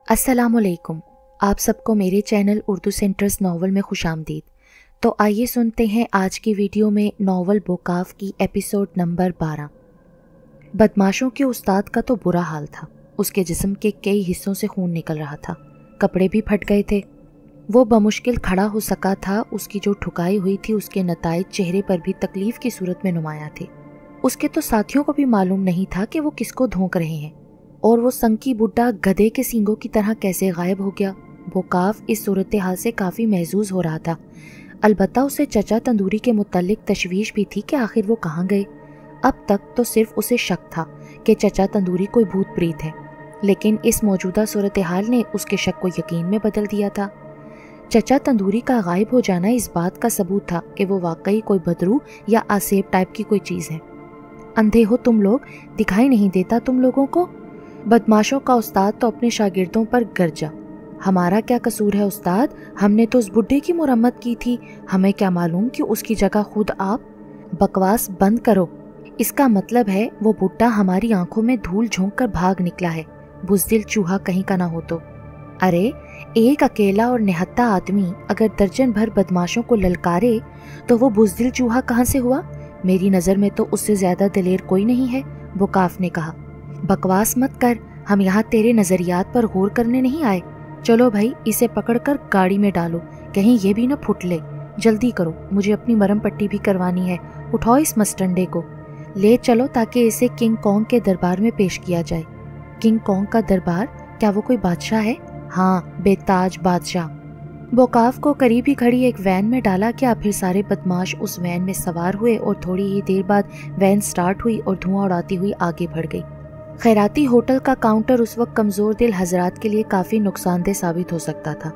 अस्सलामुअलैकुम। आप सबको मेरे चैनल उर्दू सेंटर्स नॉवल में खुशामदीद। तो आइए सुनते हैं आज की वीडियो में नॉवल बोकाफ की एपिसोड नंबर 12। बदमाशों के उस्ताद का तो बुरा हाल था। उसके जिस्म के कई हिस्सों से खून निकल रहा था, कपड़े भी फट गए थे। वो बमुश्किल खड़ा हो सका था। उसकी जो ठुकाई हुई थी उसके नताइज चेहरे पर भी तकलीफ की सूरत में नुमाया थे। उसके तो साथियों को भी मालूम नहीं था कि वो किसको धोंक रहे हैं, और वो संकी बुड्ढा गधे के सींगों की तरह कैसे गायब हो गया। बोकाफ इस सूरत हाल से काफ़ी महजूज हो रहा था। अलबत्ता उसे चचा तंदूरी के मुतल्लिक तशवीश भी थी कि आखिर वो कहाँ गए। अब तक तो सिर्फ उसे शक था कि चचा तंदूरी कोई भूत प्रीत है, लेकिन इस मौजूदा सूरत हाल ने उसके शक को यकीन में बदल दिया था। चचा तंदूरी का गायब हो जाना इस बात का सबूत था कि वो वाकई कोई बदरू या आसेब टाइप की कोई चीज़ है। अंधे हो तुम लोग, दिखाई नहीं देता तुम लोगों को? बदमाशों का उस्ताद तो अपने शागिर्दों पर गरजा। हमारा क्या कसूर है उस्ताद? हमने तो उस बुड्ढे की मुरम्मत की थी, हमें क्या मालूम कि उसकी जगह खुद आप। बकवास बंद करो। इसका मतलब है वो बुड्ढा हमारी आंखों में धूल झोंक कर भाग निकला है। बुज़दिल चूहा कहीं का ना हो तो। अरे एक अकेला और निहत्ता आदमी अगर दर्जन भर बदमाशों को ललकारे तो वो बुज़दिल चूहा कहाँ से हुआ? मेरी नज़र में तो उससे ज्यादा दिलेर कोई नहीं है, बोकाफ ने कहा। बकवास मत कर, हम यहाँ तेरे नजरियात पर गौर करने नहीं आए। चलो भाई, इसे पकड़कर गाड़ी में डालो, कहीं ये भी न फुट ले। जल्दी करो, मुझे अपनी मरहम पट्टी भी करवानी है। उठाओ इस मस्टंडे को, ले चलो ताकि इसे किंग कॉन्ग के दरबार में पेश किया जाए। किंग कॉन्ग का दरबार? क्या वो कोई बादशाह है? हाँ, बेताज बादशाह। बोकाफ को करीब ही खड़ी एक वैन में डाला गया। फिर सारे बदमाश उस वैन में सवार हुए और थोड़ी ही देर बाद वैन स्टार्ट हुई और धुआं उड़ाती हुई आगे बढ़ गई। खैराती होटल का काउंटर उस वक्त कमजोर दिल हजरात के लिए काफी नुकसानदेह साबित हो सकता था।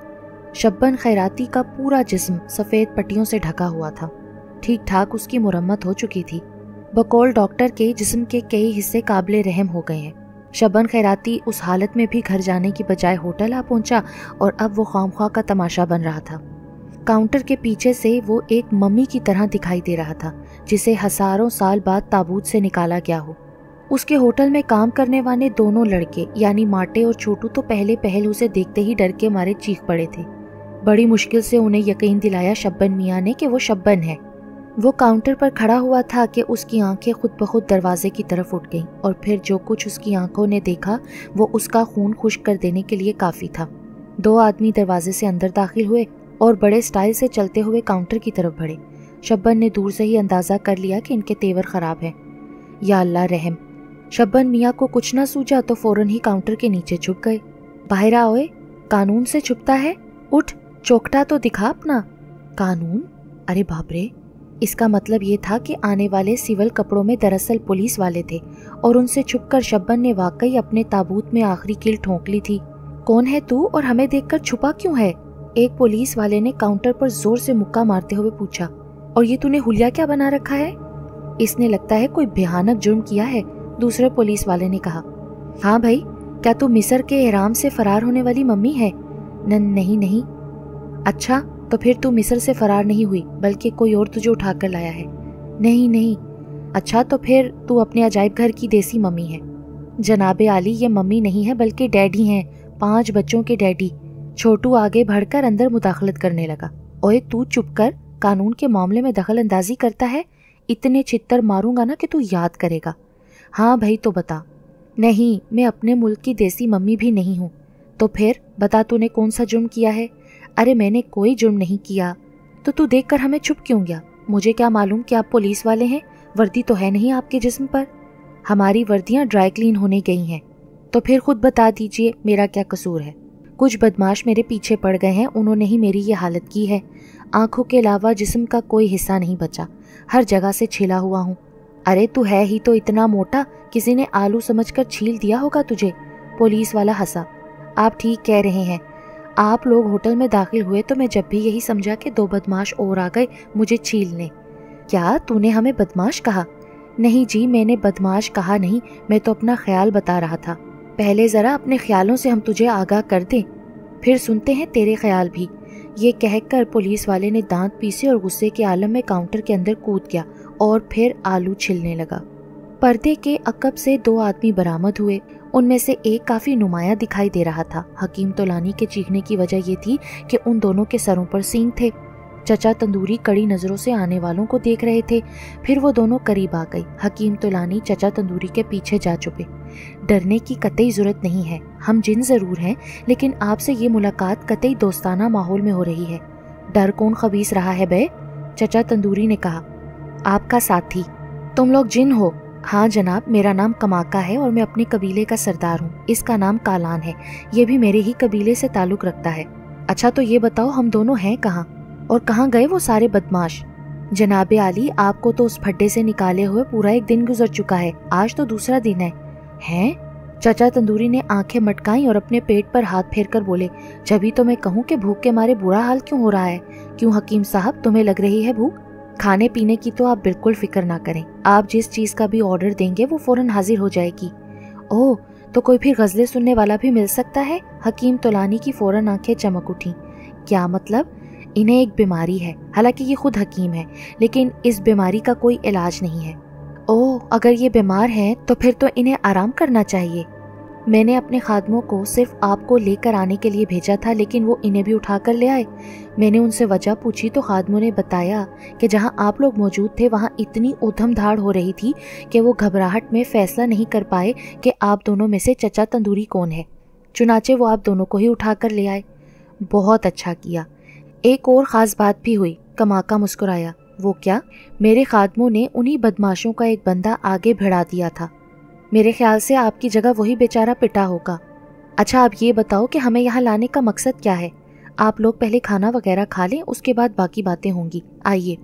शब्बन खैराती का पूरा जिस्म सफेद पट्टियों से ढका हुआ था। ठीक ठाक उसकी मुरम्मत हो चुकी थी। बकौल डॉक्टर के जिस्म के कई हिस्से काबिले रहम हो गए हैं। शब्बन खैराती उस हालत में भी घर जाने की बजाय होटल आ पहुंचा और अब वो खामख्वाह का तमाशा बन रहा था। काउंटर के पीछे से वो एक मम्मी की तरह दिखाई दे रहा था, जिसे हजारों साल बाद ताबूत से निकाला गया हो। उसके होटल में काम करने वाले दोनों लड़के यानी माटे और छोटू तो पहले पहल उसे देखते ही डर के मारे चीख पड़े थे। बड़ी मुश्किल से उन्हें यकीन दिलाया शब्बन मियाँ ने कि वो शब्बन है। वो काउंटर पर खड़ा हुआ था कि उसकी आंखें खुद ब खुद दरवाजे की तरफ उठ गईं, और फिर जो कुछ उसकी आंखों ने देखा वो उसका खून खुश्क कर देने के लिए काफी था। दो आदमी दरवाजे से अंदर दाखिल हुए और बड़े स्टाइल से चलते हुए काउंटर की तरफ बढ़े। शब्बन ने दूर से ही अंदाजा कर लिया कि इनके तेवर खराब है। या अल्लाह रहम। शब्बन मियाँ को कुछ ना सूझा तो फौरन ही काउंटर के नीचे छुप गए। बाहर आओए, कानून से छुपता है? उठ, चौकटा तो दिखा अपना। कानून? अरे बाप रे! इसका मतलब ये था कि आने वाले सिविल कपड़ों में दरअसल पुलिस वाले थे, और उनसे छुपकर शब्बन ने वाकई अपने ताबूत में आखिरी कील ठोंक ली थी। कौन है तू और हमें देखकर छुपा क्यों है? एक पुलिस वाले ने काउंटर पर जोर से मुक्का मारते हुए पूछा। और ये तूने हुलिया क्या बना रखा है? इसने लगता है कोई भयानक जुर्म किया है, दूसरे पुलिस वाले ने कहा। हाँ भाई, क्या तू मिस्र के एहराम से फरार होने वाली मम्मी है? नहीं नहीं। अच्छा, तो फिर तू मिस्र से फरार नहीं हुई, बल्कि कोई और तुझे उठा कर लाया है? नहीं नहीं। अच्छा, तो फिर तू अपने अजायब घर की देसी मम्मी है? जनाबे आली, ये मम्मी नहीं है बल्कि डैडी हैं, 5 बच्चों के डैडी। छोटू आगे बढ़कर अंदर मुदाखलत करने लगा। ओए तू चुप कर, कानून के मामले में दखल अंदाजी करता है? इतने छित्तर मारूंगा ना कि तू याद करेगा। हाँ भाई, तो बता। नहीं, मैं अपने मुल्क की देसी मम्मी भी नहीं हूँ। तो फिर बता, तूने कौन सा जुर्म किया है? अरे मैंने कोई जुर्म नहीं किया। तो तू देखकर हमें छुप क्यों गया? मुझे क्या मालूम कि आप पुलिस वाले हैं? वर्दी तो है नहीं आपके जिस्म पर। हमारी वर्दियाँ ड्राई क्लीन होने गई हैं। तो फिर खुद बता दीजिए, मेरा क्या कसूर है? कुछ बदमाश मेरे पीछे पड़ गए हैं, उन्होंने ही मेरी ये हालत की है। आंखों के अलावा जिस्म का कोई हिस्सा नहीं बचा, हर जगह से छिला हुआ हूँ। अरे तू है ही तो इतना मोटा, किसी ने आलू समझकर छील दिया होगा तुझे। पुलिस वाला हंसा। आप ठीक कह रहे हैं। आप लोग होटल में दाखिल हुए तो मैं जब भी यही समझा कि 2 बदमाश और आ गए मुझे छीलने। क्या तूने हमें बदमाश कहा? नहीं जी, मैंने बदमाश कहा नहीं, मैं तो अपना ख्याल बता रहा था। पहले जरा अपने ख्यालों से हम तुझे आगाह कर दें, फिर सुनते हैं तेरे ख्याल भी। ये कहकर पुलिस वाले ने दांत पीसे और गुस्से के आलम में काउंटर के अंदर कूद गया और फिर आलू छिलने लगा। पर्दे के अकब से 2 आदमी बरामद हुए। उनमें से एक काफी नुमाया दिखाई दे रहा था। हकीम तोलानी के चीखने की वजह ये थी कि उन दोनों के सरों पर सींग थे। चचा तंदूरी कड़ी नजरों से आने वालों को देख रहे थे। फिर वो दोनों करीब आ गई। हकीम तोलानी चचा तंदूरी के पीछे जा छुपे। डरने की कतई जरूरत नहीं है, हम जिन जरूर हैं, लेकिन आपसे ये मुलाकात कतई दोस्ताना माहौल में हो रही है। डर कौन खबीस रहा है बे? चचा तंदूरी ने कहा। आपका साथी। तुम लोग जिन हो? हाँ जनाब, मेरा नाम कमाका है और मैं अपने कबीले का सरदार हूँ। इसका नाम कालान है, ये भी मेरे ही कबीले से ताल्लुक रखता है। अच्छा तो ये बताओ हम दोनों हैं कहाँ और कहाँ गए वो सारे बदमाश? जनाबे आली, आपको तो उस फड्डे से निकाले हुए पूरा एक दिन गुजर चुका है, आज तो दूसरा दिन है। हैं? चचा तंदूरी ने आंखें मटकाई और अपने पेट पर हाथ फेर कर बोले, जभी तो मैं कहूँ कि भूख के मारे बुरा हाल क्यों हो रहा है। क्यों हकीम साहब, तुम्हें लग रही है भूख? खाने पीने की तो आप बिल्कुल फिक्र ना करें, आप जिस चीज का भी ऑर्डर देंगे वो फौरन हाजिर हो जाएगी। ओह, तो कोई फिर गजलें सुनने वाला भी मिल सकता है? हकीम तोलानी की फौरन आंखें चमक उठी। क्या मतलब? इन्हें एक बीमारी है, हालांकि ये खुद हकीम है, लेकिन इस बीमारी का कोई इलाज नहीं है। ओह, अगर ये बीमार हैं तो फिर तो इन्हें आराम करना चाहिए। मैंने अपने खादमों को सिर्फ आपको लेकर आने के लिए भेजा था, लेकिन वो इन्हें भी उठा कर ले आए। मैंने उनसे वजह पूछी तो खादमों ने बताया कि जहां आप लोग मौजूद थे वहां इतनी उधम धाड़ हो रही थी कि वो घबराहट में फैसला नहीं कर पाए कि आप दोनों में से चचा तंदूरी कौन है। चुनाचे वो आप दोनों को ही उठा कर ले आए। बहुत अच्छा किया। एक और ख़ास बात भी हुई। कमाका मुस्कुराया। वो क्या? मेरे खादमों ने उन्हीं बदमाशों का एक बंदा आगे भिड़ा दिया था। मेरे ख्याल से आपकी जगह वही बेचारा पिटा होगा। अच्छा आप ये बताओ कि हमें यहाँ लाने का मकसद क्या है? आप लोग पहले खाना वगैरह खा लें, उसके बाद बाकी बातें होंगी। आइए।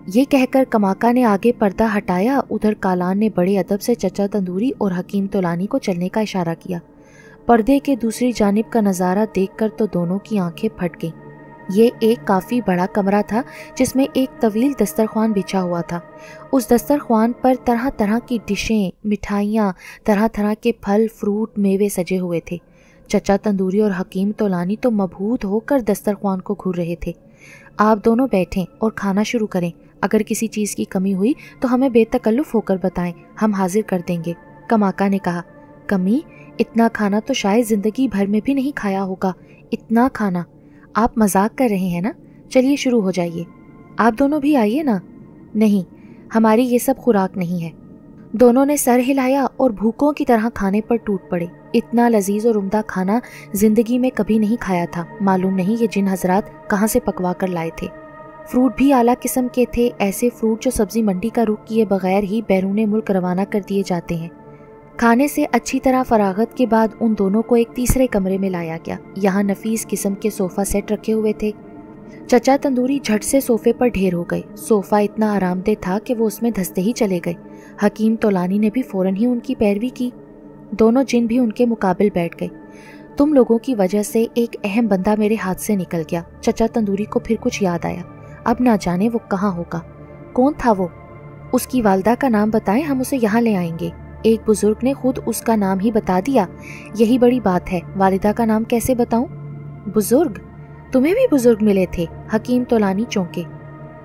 ये कहकर कमाका ने आगे पर्दा हटाया। उधर कालान ने बड़े अदब से चचा तंदूरी और हकीम तोलानी को चलने का इशारा किया। पर्दे के दूसरी जानिब का नज़ारा देखकर तो दोनों की आंखें फट गईं। ये एक काफ़ी बड़ा कमरा था जिसमें एक तवील दस्तरख्वान बिछा हुआ था। उस दस्तरख्वान पर तरह तरह की डिशें, मिठाइयाँ, तरह तरह के फल, फ्रूट, मेवे सजे हुए थे। चचा तंदूरी और हकीम तोलानी तो मबहूत होकर दस्तरख्वान को घूर रहे थे। आप दोनों बैठें और खाना शुरू करें। अगर किसी चीज़ की कमी हुई तो हमें बेतकल्लुफ़ होकर बताएं, हम हाजिर कर देंगे। कमाका ने कहा। कमी? इतना खाना तो शायद ज़िंदगी भर में भी नहीं खाया होगा। इतना खाना? आप मजाक कर रहे हैं ना? चलिए शुरू हो जाइए। आप दोनों भी आइए ना। नहीं, हमारी ये सब खुराक नहीं है। दोनों ने सर हिलाया और भूखों की तरह खाने पर टूट पड़े। इतना लजीज और उम्दा खाना जिंदगी में कभी नहीं खाया था। मालूम नहीं ये जिन हजरात कहाँ से पकवा कर लाए थे। फ्रूट भी आला किस्म के थे, ऐसे फ्रूट जो सब्जी मंडी का रुख किए बगैर ही बैरूने मुल्क रवाना कर दिए जाते हैं। खाने से अच्छी तरह फरागत के बाद उन दोनों को एक तीसरे कमरे में लाया गया। यहाँ नफीस किस्म के सोफा सेट रखे हुए थे। चचा तंदूरी झट से सोफे पर ढेर हो गए। सोफा इतना आरामदेह था कि वो उसमें धंसते ही चले गए। हकीम तोलानी ने भी फौरन ही उनकी पैरवी की। दोनों जिन भी उनके मुकाबिल बैठ गए। तुम लोगों की वजह से एक अहम बंदा मेरे हाथ से निकल गया। चचा तंदूरी को फिर कुछ याद आया। अब ना जाने वो कहाँ होगा। कौन था वो? उसकी वालदा का नाम बताएं, हम उसे यहाँ ले आएंगे। एक बुजुर्ग ने खुद उसका नाम ही बता दिया। यही बड़ी बात है। वालिदा का नाम कैसे बताऊं? बुजुर्ग? तुम्हें भी बुजुर्ग मिले थे? हकीम तोलानी चौंके।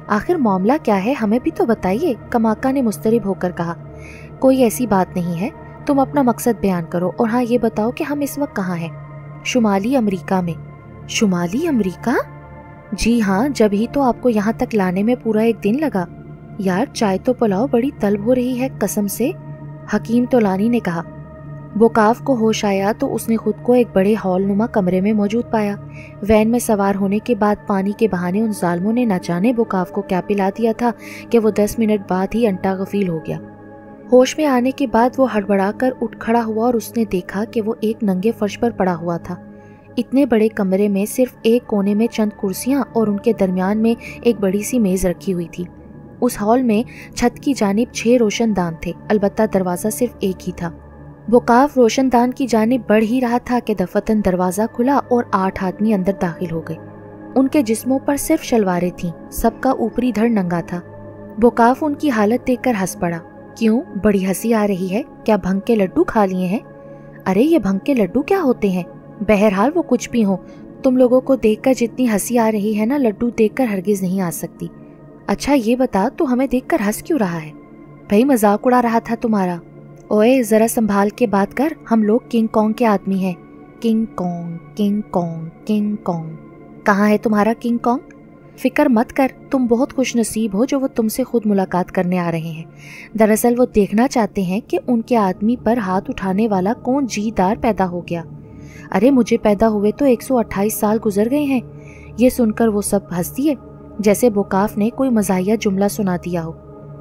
आखिर मामला क्या है, हमें भी तो बताइए। कमाका ने मुस्तरिब होकर कहा। कोई ऐसी बात नहीं है, तुम अपना मकसद बयान करो। और हाँ, ये बताओ कि हम इस वक्त कहाँ हैं? शुमाली अमेरिका में। शुमाली अमेरिका? जी हाँ, जब ही तो आपको यहाँ तक लाने में पूरा एक दिन लगा। यार चाय तो पुलाओ, बड़ी तलब हो रही है कसम से। हकीम तोलानी ने कहा। बोकाफ को होश आया तो उसने खुद को एक बड़े हॉल नुमा कमरे में मौजूद पाया। वैन में सवार होने के बाद पानी के बहाने उन जालमों ने न जाने बोकाफ को क्या पिला दिया था कि वो 10 मिनट बाद ही अंटा गफील हो गया। होश में आने के बाद वो हड़बड़ाकर उठ खड़ा हुआ और उसने देखा कि वो एक नंगे फर्श पर पड़ा हुआ था। इतने बड़े कमरे में सिर्फ एक कोने में चंद कुर्सियां और उनके दरमियान में एक बड़ी सी मेज रखी हुई थी। उस हॉल में छत की जानिब 6 रोशनदान थे, अलबत्ता दरवाजा सिर्फ एक ही था। बोकाफ रोशनदान की जानिब बढ़ ही रहा था कि दफतन दरवाजा खुला और 8 आदमी अंदर दाखिल हो गए। उनके जिस्मों पर सिर्फ शलवारें थीं, सबका ऊपरी धड़ नंगा था। बोकाफ उनकी हालत देखकर हंस पड़ा। क्यों, बड़ी हंसी आ रही है? क्या भंग के लड्डू खा लिए हैं? अरे ये भंग के लड्डू क्या होते हैं? बहरहाल वो कुछ भी हो, तुम लोगों को देखकर जितनी हंसी आ रही है ना, लड्डू देखकर हरगिज नहीं आ सकती। अच्छा ये बता, तू हमें देखकर हंस क्यों रहा है? भाई मजाक उड़ा रहा था तुम्हारा। ओए जरा संभाल के बात कर, हम लोग किंग कॉन्ग के आदमी हैं। King Kong, king Kong, king Kong. कहाँ है तुम्हारा किंग कॉन्ग? फिक्र मत कर, तुम बहुत खुश नसीब हो जो वो तुमसे खुद मुलाकात करने आ रहे हैं। दरअसल वो देखना चाहते हैं कि उनके आदमी पर हाथ उठाने वाला कौन जीदार पैदा हो गया। अरे मुझे पैदा हुए तो 128 साल गुजर गए हैं। ये सुनकर वो सब हंस दिए, जैसे बोकाफ ने कोई मजाहिया जुमला सुना दिया हो।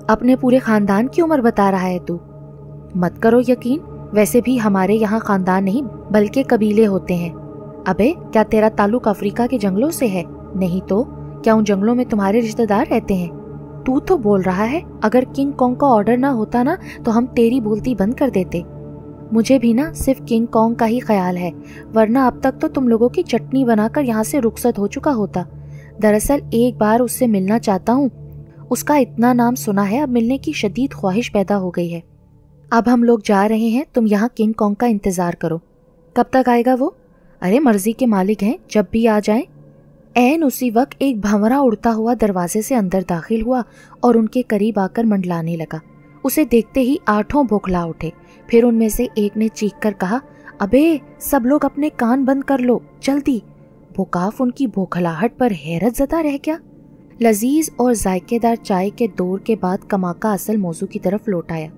अपने पूरे खानदान की उम्र बता रहा है तू? मत करो यकीन, वैसे भी हमारे यहाँ खानदान नहीं बल्कि कबीले होते हैं। अबे क्या तेरा ताल्लुक अफ्रीका के जंगलों से है? नहीं तो क्या उन जंगलों में तुम्हारे रिश्तेदार रहते हैं? तू तो बोल रहा है अगर किंग कॉन्ग का ऑर्डर ना होता ना तो हम तेरी बोलती बंद कर देते। मुझे भी ना सिर्फ किंग कॉन्ग का ही ख्याल है, वरना अब तक तो तुम लोगों की चटनी बनाकर यहाँ से रुखसत हो चुका होता। दरअसल एक बार उससे मिलना चाहता हूँ, उसका इतना नाम सुना है, अब मिलने की शदीद ख्वाहिश पैदा हो गई है। अब हम लोग जा रहे हैं, तुम यहाँ किंग कॉन्ग का इंतजार करो। कब तक आएगा वो? अरे मर्जी के मालिक हैं, जब भी आ जाए। ऐन उसी वक्त एक भंवरा उड़ता हुआ दरवाजे से अंदर दाखिल हुआ और उनके करीब आकर मंडलाने लगा। उसे देखते ही 8 बौखला उठे। फिर उनमें से एक ने चीख कर कहा, अबे सब लोग अपने कान बंद कर लो जल्दी। बोकाफ उनकी बौखलाहट पर हैरत ज़दा रह गया। लजीज और जायकेदार चाय के दौर के बाद कमाका असल मौजू की तरफ लौट आया।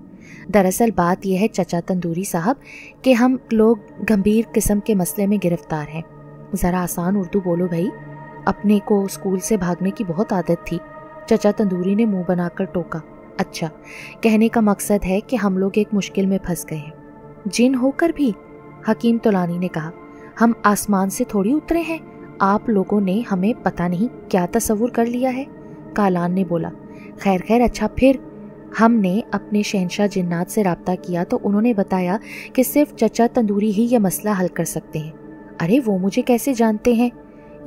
दरअसल बात यह है चचा तंदूरी साहब कि हम लोग गंभीर किस्म के मसले में गिरफ्तार हैं। ज़रा आसान उर्दू बोलो भाई, अपने को स्कूल से भागने की बहुत आदत थी। चचा तंदूरी ने मुंह बनाकर टोका। अच्छा, कहने का मकसद है कि हम लोग एक मुश्किल में फंस गए हैं। जिन होकर भी? हकीम तोलानी ने कहा। हम आसमान से थोड़ी उतरे हैं, आप लोगों ने हमें पता नहीं क्या तस्वुर कर लिया है। कालान ने बोला। खैर खैर, अच्छा फिर? हमने अपने शहंशाह जिन्नात से राब्ता किया तो उन्होंने बताया कि सिर्फ चचा तंदूरी ही यह मसला हल कर सकते हैं। अरे वो मुझे कैसे जानते हैं?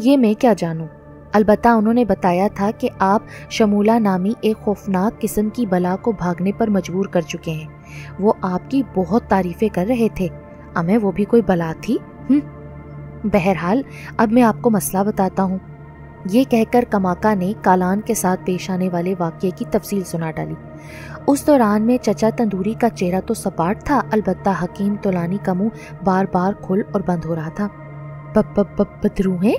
ये मैं क्या जानूं? अलबत्ता उन्होंने बताया था कि आप शमूला नामी एक खौफनाक किस्म की बला को भागने पर मजबूर कर चुके हैं। वो आपकी बहुत तारीफें कर रहे थे। अमे वो भी कोई बला थी? बहरहाल अब मैं आपको मसला बताता हूँ। ये कहकर कमाका ने कालान के साथ पेश आने वाले वाक़ये की तफसील सुना डाली। उस दौरान में चचा तंदूरी का चेहरा तो सपाट था, अलबत्ता हकीम तोलानी का मुंह बार बार खुल और बंद हो रहा था। बदरूहें,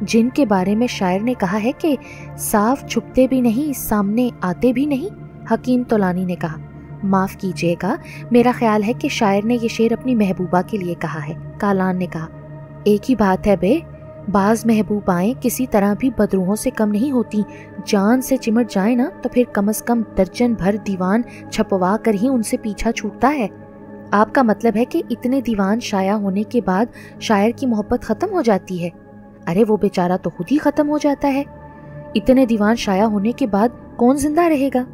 जिनके बारे में शायर ने कहा है कि साफ छुपते भी नहीं, सामने आते भी नहीं। हकीम तोलानी ने कहा। माफ कीजिएगा, मेरा ख्याल है कि शायर ने ये शेर अपनी महबूबा के लिए कहा है। कालान ने कहा। एक ही बात है बे, बाज महबूबाएं किसी तरह भी बदरूहों से कम नहीं होती। जान से चिमट जाए ना तो फिर कम से कम दर्जन भर दीवान छपवा कर ही उनसे पीछा छूटता है। आपका मतलब है कि इतने दीवान शाया होने के बाद शायर की मोहब्बत खत्म हो जाती है? अरे वो बेचारा तो खुद ही खत्म हो जाता है। इतने दीवान शाया होने के बाद कौन जिंदा रहेगा?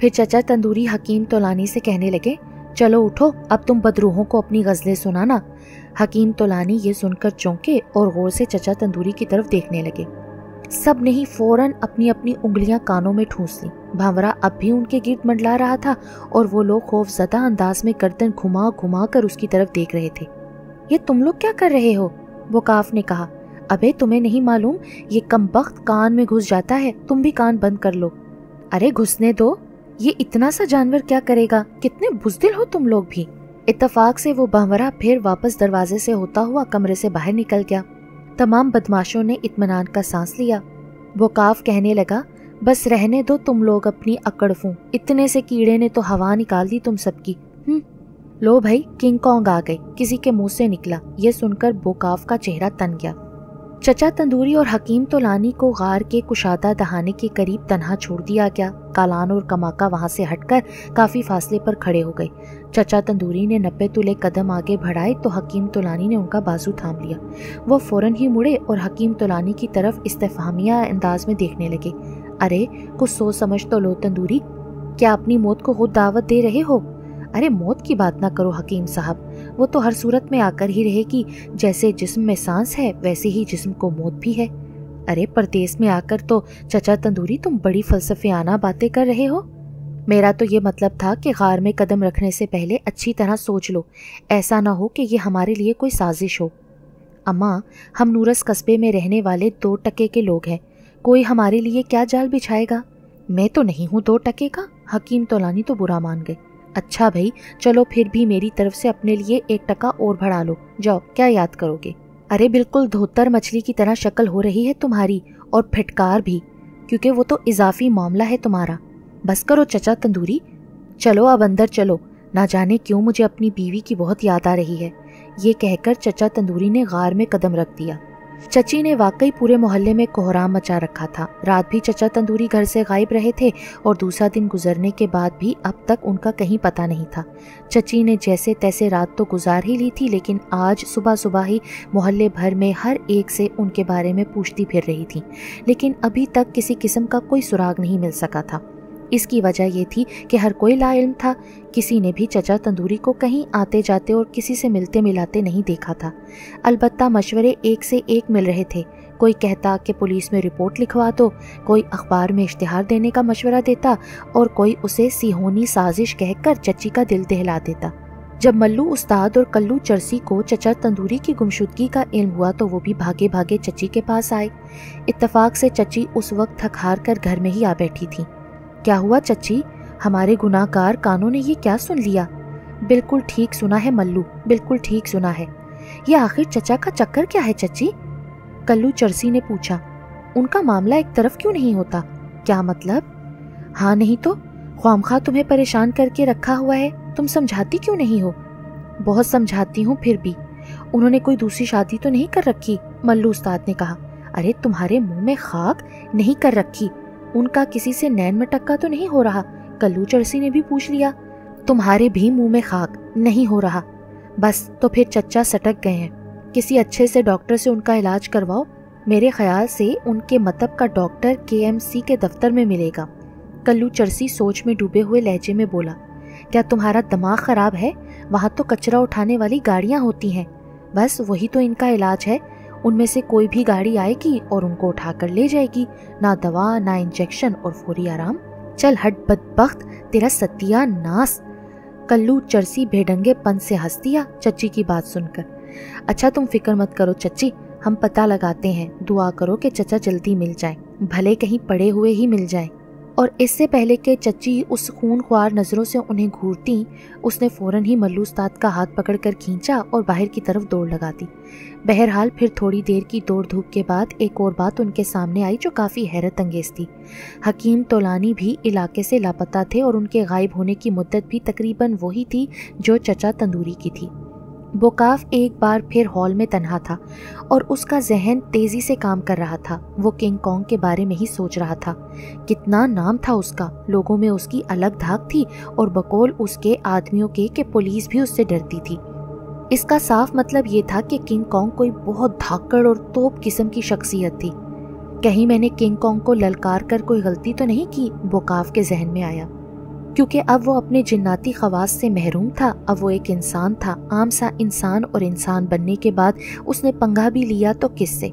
फिर चचा तंदूरी हकीम तोलानी से कहने लगे, चलो उठो, अब तुम बदरूहों को अपनी गजलें सुनाना। हकीम तोलानी ये सुनकर चौंके और गौर से चचा तंदूरी की तरफ देखने लगे। सब ने ही फौरन अपनी अपनी उंगलियां कानों में ठूंस ली। भांवरा अब भी उनके गिर्द मंडला रहा था और वो लोग खौफजदा अंदाज में गर्दन घुमा घुमा कर उसकी तरफ देख रहे थे। ये तुम लोग क्या कर रहे हो? बोकाफ ने कहा। अबे तुम्हें नहीं मालूम, ये कमबख्त कान में घुस जाता है, तुम भी कान बंद कर लो। अरे घुसने दो, ये इतना सा जानवर क्या करेगा? कितने बुज़दिल हो तुम लोग भी। इत्तफाक से वो भांवरा फिर वापस दरवाजे से होता हुआ कमरे से बाहर निकल गया। तमाम बदमाशों ने इत्मीनान का सांस लिया। बोकाफ कहने लगा, बस रहने दो तुम लोग अपनी अकड़फू, इतने से कीड़े ने तो हवा निकाल दी तुम सबकी। लो भाई, किंग कॉन्ग आ गई, किसी के मुंह से निकला। ये सुनकर बोकाफ का चेहरा तन गया। चचा तंदूरी और हकीम तोलानी को गार के कुशादा दहाने के करीब तन्हा छोड़ दिया गया। कालान और कमाका वहां से हटकर काफी फासले पर खड़े हो गए। चचा तंदूरी ने 90 तुले कदम आगे बढ़ाए तो हकीम तोलानी ने उनका बाजू थाम लिया। वो फौरन ही मुड़े और हकीम तोलानी की तरफ इस्तेफामिया अंदाज में देखने लगे। अरे कुछ सोच समझ तो लो तंदूरी, क्या अपनी मौत को खुद दावत दे रहे हो? अरे मौत की बात ना करो हकीम साहब, वो तो हर सूरत में आकर ही रहेगी। जैसे जिस्म में सांस है वैसे ही जिस्म को मौत भी है। अरे परदेस में आकर तो चचा तंदूरी तुम बड़ी फलसफियाना बातें कर रहे हो। मेरा तो ये मतलब था कि गार में कदम रखने से पहले अच्छी तरह सोच लो, ऐसा ना हो कि ये हमारे लिए कोई साजिश हो। अम्मा, हम नूरस कस्बे में रहने वाले 2 टके के लोग हैं, कोई हमारे लिए क्या जाल बिछाएगा? मैं तो नहीं हूँ 2 टके का। حکیم تولانی تو برا مان گئے۔ اچھا بھائی چلو پھر بھی میری طرف سے اپنے لیے 1 ٹکا اور بڑھا لو، جاؤ کیا یاد کرو گے؟ ارے بالکل دھوتر مچھلی کی طرح شکل ہو رہی ہے تمہاری، اور پھٹکار بھی، کیونکہ وہ تو اضافی معاملہ ہے تمہارا۔ بس کرو چچا تندوری، چلو اب اندر چلو، نہ جانے کیوں مجھے اپنی بیوی کی بہت یاد آ رہی ہے۔ یہ کہہ کر چچا تندوری نے غار میں قدم رکھ دیا۔ چچی نے واقعی پورے محلے میں کوہرام مچا رکھا تھا۔ رات بھی چچا تندوری گھر سے غائب رہے تھے اور دوسرا دن گزرنے کے بعد بھی اب تک ان کا کہیں پتہ نہیں تھا۔ چچی نے جیسے تیسے رات تو گزار ہی لی تھی، لیکن آج صبح صبح ہی محلے بھر میں ہر ایک سے ان کے بارے میں پوچھتی پھر رہی تھی، لیکن ابھی تک کسی قسم کا کوئی سراغ نہیں مل سکا تھا۔ اس کی وجہ یہ تھی کہ ہر کوئی لا علم تھا، کسی نے بھی چچا تندوری کو کہیں آتے جاتے اور کسی سے ملتے ملاتے نہیں دیکھا تھا۔ البتہ مشورے ایک سے ایک مل رہے تھے۔ کوئی کہتا کہ پولیس میں رپورٹ لکھوا دو، کوئی اخبار میں اشتہار دینے کا مشورہ دیتا، اور کوئی اسے سیہونی سازش کہہ کر چچی کا دل دہلا دیتا۔ جب ملو استاد اور کلو چرسی کو چچا تندوری کی گمشدگی کا علم ہوا تو وہ بھی بھاگے بھاگے چچی کے پاس آئے۔ اتفاق سے چچی اس وقت تھک ہار کر گھر میں ہی آ بیٹھی تھی۔ کیا ہوا چچی؟ ہمارے گناہ گار کانوں نے یہ کیا سن لیا؟ بالکل ٹھیک سنا ہے ملو، بالکل ٹھیک سنا ہے۔ یہ آخر چچا کا چکر کیا ہے چچی؟ کلو چرسی نے پوچھا۔ ان کا معاملہ ایک طرف کیوں نہیں ہوتا؟ کیا مطلب؟ ہاں نہیں تو، خواہ تمہیں پریشان کر کے رکھا ہوا ہے، تم سمجھاتی کیوں نہیں ہو؟ بہت سمجھاتی ہوں، پھر بھی انہوں نے کوئی دوسری شادی تو نہیں کر رکھی؟ ملو استاد نے کہا۔ ارے تمہارے منہ میں خاک، نہیں کر رکھی۔ ان کا کسی سے نین مٹکا تو نہیں ہو رہا؟ کلو چرسی نے بھی پوچھ لیا۔ تمہارے بھی منہ میں خاک، نہیں ہو رہا۔ بس تو پھر چچا سٹک گئے ہیں، کسی اچھے سے ڈاکٹر سے ان کا علاج کرواؤ۔ میرے خیال سے ان کے مطب کا ڈاکٹر KMC کے دفتر میں ملے گا۔ کلو چرسی سوچ میں ڈوبے ہوئے لہجے میں بولا۔ کیا تمہارا دماغ خراب ہے؟ وہاں تو کچرا اٹھانے والی گاڑیاں ہوتی ہیں، بس وہی تو ان کا علاج ہے۔ ان میں سے کوئی بھی گاڑی آئے گی اور ان کو اٹھا کر لے جائے گی، نہ دوا نہ انجیکشن اور فوری آرام۔ چل ہٹ بدبخت، تیرا ستیہ ناس۔ کلو چرسی بھیڈنگے پن سے ہنس دیا چچی کی بات سن کر۔ اچھا تم فکر مت کرو چچی، ہم پتہ لگاتے ہیں، دعا کرو کہ چچا جلدی مل جائیں، بھلے کہیں پڑے ہوئے ہی مل جائیں۔ اور اس سے پہلے کہ چچی اس خون خوار نظروں سے انہیں گھورتیں، اس نے فوراً ہی ملو استاد کا ہاتھ پکڑ کر کھینچا اور باہر کی طرف دوڑ لگا دی۔ بہرحال پھر تھوڑی دیر کی دوڑ دھوپ کے بعد ایک اور بات ان کے سامنے آئی جو کافی حیرت انگیز تھی۔ حکیم تولانی بھی علاقے سے لاپتہ تھے اور ان کے غائب ہونے کی مدت بھی تقریباً وہی تھی جو چچا تندوری کی تھی۔ بوکاف ایک بار پھر ہال میں تنہا تھا اور اس کا ذہن تیزی سے کام کر رہا تھا۔ وہ کنگ کانگ کے بارے میں ہی سوچ رہا تھا۔ کتنا نام تھا اس کا، لوگوں میں اس کی الگ دھاک تھی، اور بقول اس کے آدمیوں کے کہ پولیس بھی اس سے ڈرتی تھی۔ اس کا صاف مطلب یہ تھا کہ کنگ کانگ کوئی بہت دھاکڑ اور توپ قسم کی شخصیت تھی۔ کہیں میں نے کنگ کانگ کو للکار کر کوئی غلطی تو نہیں کی، بوکاف کے ذہن میں آیا، کیونکہ اب وہ اپنے جناتی خواص سے محروم تھا۔ اب وہ ایک انسان تھا، عام سا انسان، اور انسان بننے کے بعد اس نے پنگا بھی لیا تو کس سے؟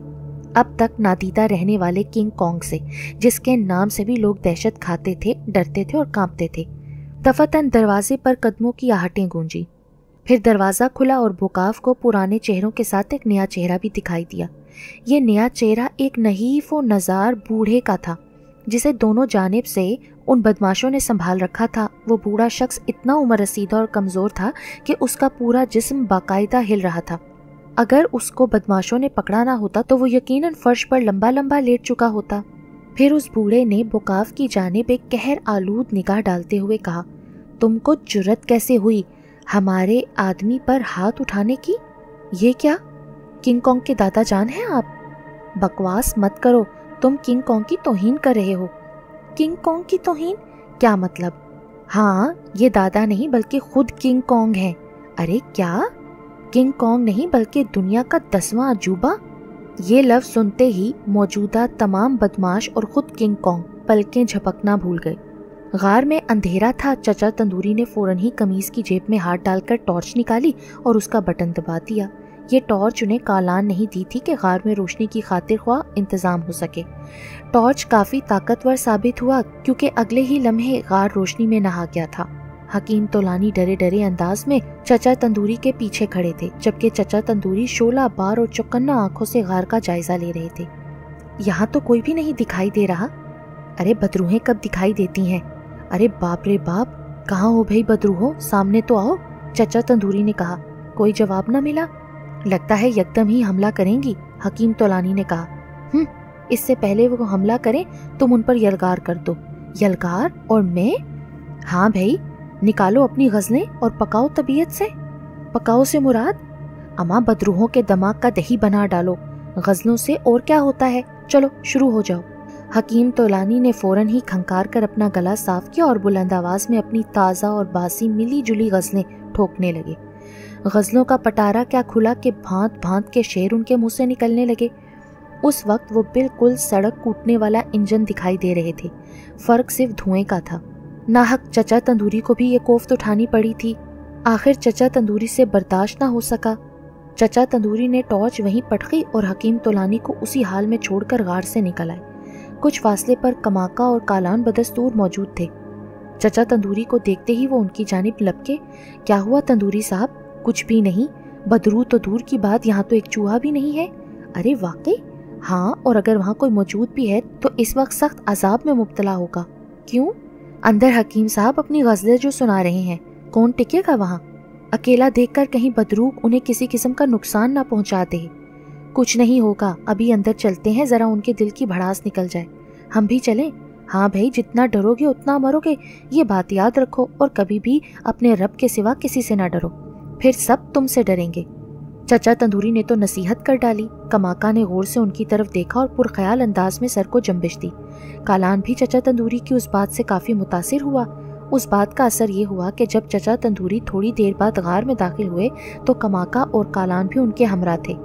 اب تک نادیدہ رہنے والے کنگ کانگ سے، جس کے نام سے بھی لوگ دہشت کھاتے تھے، ڈرتے تھے اور کانپتے تھے۔ دفعتاً دروازے پر قدموں کی آہٹیں گونجی، پھر دروازہ کھلا اور بوکاف کو پرانے چہروں کے ساتھ ایک نیا چہرہ بھی دکھائی دیا۔ یہ نیا چہرہ ایک نحیف و نزار بوڑھے کا تھا، جسے دونوں جانب سے ان بدماشوں نے سنبھال رکھا تھا۔ وہ بوڑھا شخص اتنا عمر رسیدہ اور کمزور تھا کہ اس کا پورا جسم باقاعدہ ہل رہا تھا۔ اگر اس کو بدماشوں نے پکڑا نہ ہوتا تو وہ یقیناً فرش پر لمبا لمبا لیٹ چکا ہوتا۔ پھر اس بوڑھے نے بوکاف کی جانب ایک قہر آلود نگاہ ڈالتے ہوئے کہا، تم کو جرت کیسے ہوئی ہمارے آدمی پر ہاتھ اٹھانے کی؟ یہ کیا کنگ کانگ کے دادا جان ہیں آپ؟ بکواس مت کرو، تم کنگ کانگ کی توہین کر رہے ہو۔ کنگ کانگ کی توہین؟ کیا مطلب؟ ہاں، یہ دادا نہیں بلکہ خود کنگ کانگ ہیں۔ ارے کیا؟ کنگ کانگ نہیں بلکہ دنیا کا 10واں عجوبہ؟ یہ لفظ سنتے ہی موجودہ تمام بدماش اور خود کنگ کانگ پلکیں جھپکنا بھول گئے۔ غار میں اندھیرا تھا۔ چچا تندوری نے فوراً ہی قمیض کی جیب میں ہاتھ ڈال کر ٹارچ نکالی اور اس کا بٹن دبا دیا۔ یہ ٹارچ انہیں کالان نہیں دی تھی کہ غار میں روشنی کی خاطر خواہ انتظام ہو سکے۔ ٹارچ کافی طاقتور ثابت ہوا کیونکہ اگلے ہی لمحے غار روشنی میں نہا گیا تھا۔ حکیم تولانی ڈرے ڈرے انداز میں چچا تندوری کے پیچھے کھڑے تھے، جبکہ چچا تندوری شعلہ بار اور چوکنا آنکھوں سے غار کا جائزہ لے رہے تھے۔ یہاں تو کوئی بھی نہیں دکھائی دے رہا۔ ارے بدروہیں کب دکھائی دیتی ہیں؟ अरे बाप रे बाप, कहाँ हो भाई बदरूहो, सामने तो आओ, चचा तंदूरी ने कहा। कोई जवाब न मिला। लगता है एकदम ही हमला करेंगी, हकीम तोलानी ने कहा। इससे पहले वो हमला करें तुम उन पर यलगार कर दो। यलगार? और मैं? हाँ भाई, निकालो अपनी गजलें और पकाओ तबीयत से। पकाओ से मुराद? अम्मा बदरूहों के दिमाग का दही बना डालो, गजलों से और क्या होता है। चलो शुरू हो जाओ। हकीम तोलानी ने फौरन ही खंकार कर अपना गला साफ किया और बुलंद आवाज में अपनी ताज़ा और बासी मिली जुली गजलें ठोकने लगे। गजलों का पटारा क्या खुला कि भांत भांत के शेर उनके मुंह से निकलने लगे। उस वक्त वो बिल्कुल सड़क कूटने वाला इंजन दिखाई दे रहे थे, फर्क सिर्फ धुएं का था। नाहक चचा तंदूरी को भी ये कोफ्त उठानी पड़ी थी। आखिर चचा तंदूरी से बर्दाश्त ना हो सका। चचा तंदूरी ने टॉर्च वहीं पटकी और हकीम तोलानी को उसी हाल में छोड़कर गार से निकल आए। कुछ फासले पर कमाका और कालान बदस्तूर मौजूद थे। चचा तंदूरी को देखते ही वो उनकी जानिब लपके। क्या हुआ तंदूरी साहब? कुछ भी नहीं। बदरू तो दूर की बात, यहाँ तो एक चूहा भी नहीं है। अरे वाकई? हाँ, और अगर वहाँ कोई मौजूद भी है तो इस वक्त सख्त अजाब में मुब्तला होगा। क्यों? अंदर हकीम साहब अपनी गजलें जो सुना रहे हैं, कौन टिकेगा वहाँ? अकेला देखकर कहीं बदरूक उन्हें किसी किस्म का नुकसान ना पहुँचा दे। कुछ नहीं होगा, अभी अंदर चलते हैं, जरा उनके दिल की भड़ास निकल जाए। हम भी चलें? हाँ भाई, जितना डरोगे उतना मरोगे, ये बात याद रखो, और कभी भी अपने रब के सिवा किसी से ना डरो, फिर सब तुमसे डरेंगे। चचा तंदूरी ने तो नसीहत कर डाली। कमाका ने गौर से उनकी तरफ देखा और पुरख्याल अंदाज में सर को जंबिश दी। कालान भी चचा तंदूरी की उस बात से काफी मुतासिर हुआ। उस बात का असर ये हुआ कि जब चचा तंदूरी थोड़ी देर बाद गार में दाखिल हुए तो कमाका और कालान भी उनके हमरा थे।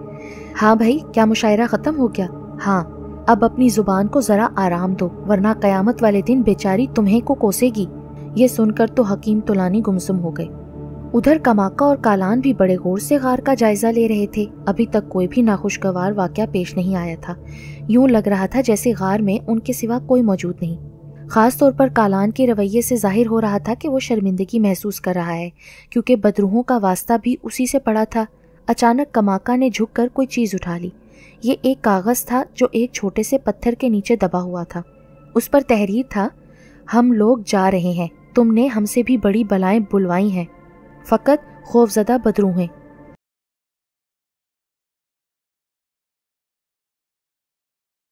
हाँ भाई, क्या मुशायरा खत्म हो गया? हाँ, अब अपनी जुबान को जरा आराम दो, वरना कयामत वाले दिन बेचारी तुम्हें को कोसेगी। ये सुनकर तो हकीम तोलानी गुमसुम हो गए। उधर कमाका और कालान भी बड़े गौर से गार का जायजा ले रहे थे। अभी तक कोई भी नाखुशगवार वाकया पेश नहीं आया था। यूं लग रहा था जैसे गार में उनके सिवा कोई मौजूद नहीं। खास तौर पर कालान के रवैये से जाहिर हो रहा था कि वो शर्मिंदगी महसूस कर रहा है, क्योंकि बदरूहों का वास्ता भी उसी से पड़ा था। अचानक कमाका ने झुककर कोई चीज उठा ली। ये एक कागज था जो एक छोटे से पत्थर के नीचे दबा हुआ था। उस पर तहरीर था, हम लोग जा रहे हैं, तुमने हमसे भी बड़ी बलाएं बुलवाई हैं, फकत खौफजदा बदरूहें,